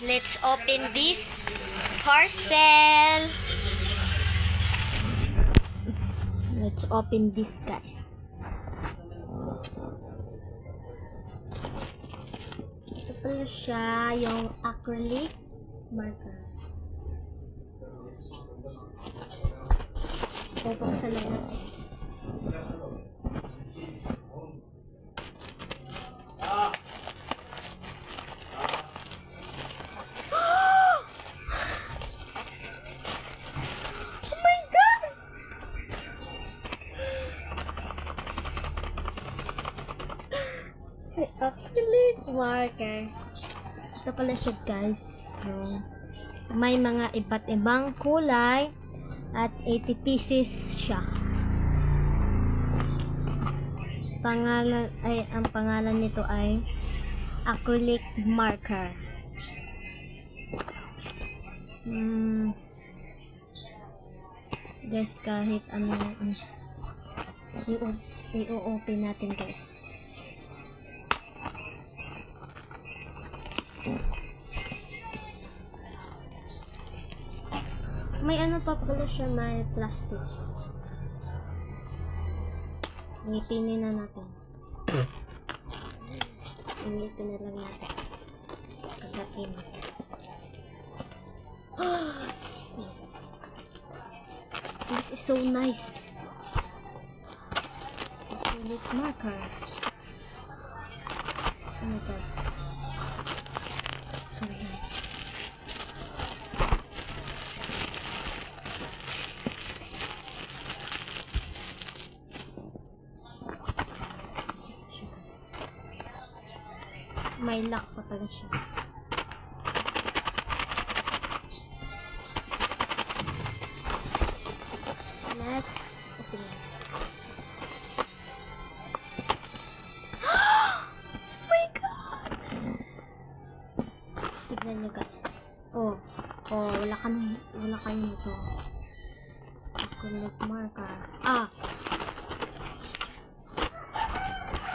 let's open this parcel. Let's open this, guys. Ito pala siya, yung acrylic marker. Bubuksan lang natin. Acrylic marker. Ito pala siya, guys. May mga iba't ibang kulay at 80 pieces siya. Ang pangalan nito ay acrylic marker. Guys, kahit ano i-open natin, guys. May ano pa pala siya, may plastic. Ngipinin na natin. Ngipin na lang natin. Kagatin. This is so nice. Acrylic marker. Oh my god. So nice. May lock pa pala siya. Let's open this. Oh my god! Tignan nyo, guys. Wala kayong ito. Acrylic marker.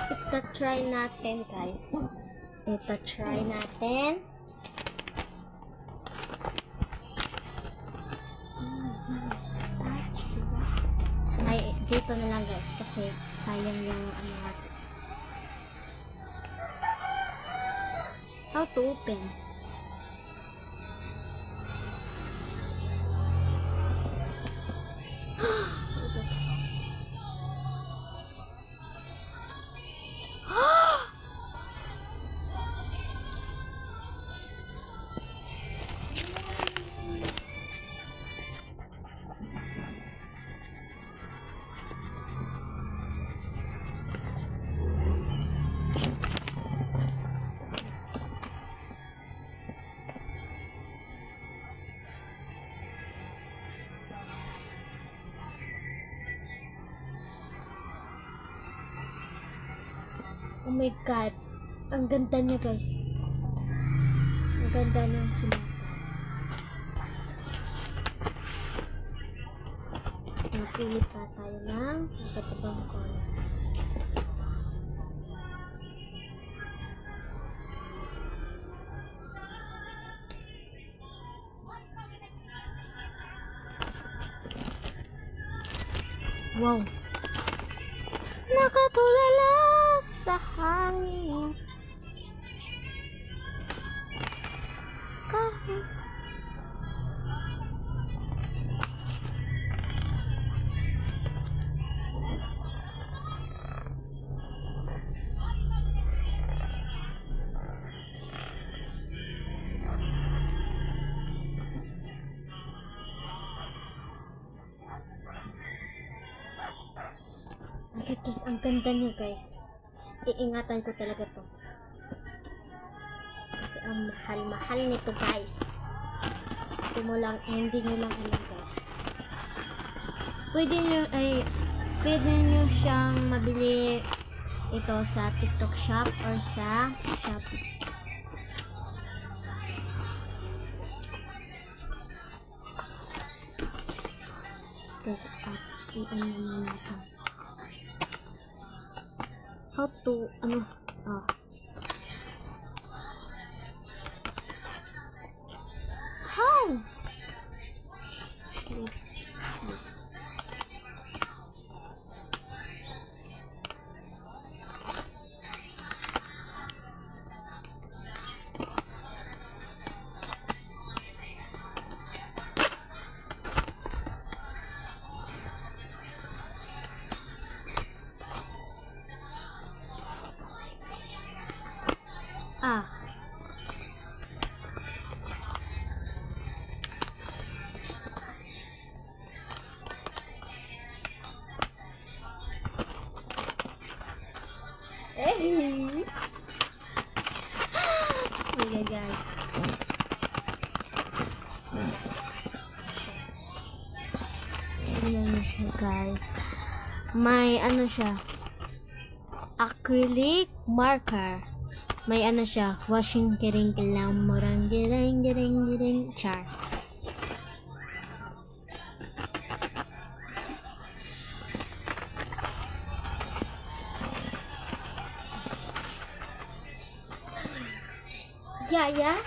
Ito try natin, guys. Ay, dito na lang, guys, kasi sayang yung ano natin. How to open? Oh my god. Ang ganda niya, guys. Ang ganda ng sulat. Napili pa tayo ng iba't-ibang color. Wow. Nakatulala sa hangin. Kahit okay, guys, ang ganda niya, guys. Iingatan ko talaga to. Kasi ang mahal-mahal nito, guys. Hindi nyo lang alam, guys. Pwede nyo siyang mabili ito sa TikTok shop or sa Shopee. Guys, i-ano naman natin. How to, guys. May ano siya, acrylic marker. May ano siya, washing kiring kilang murang gireng gireng gireng char. Yaya,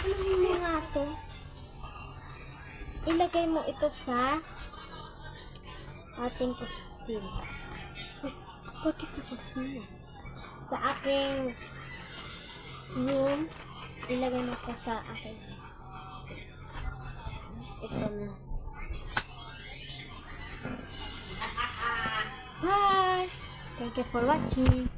ano mo nga to? Ilagay mo ito sa ating kusina. Bakit sa kusina? Sa aking room, ilagay mo ko sa aking ito na. Bye! Thank you for watching.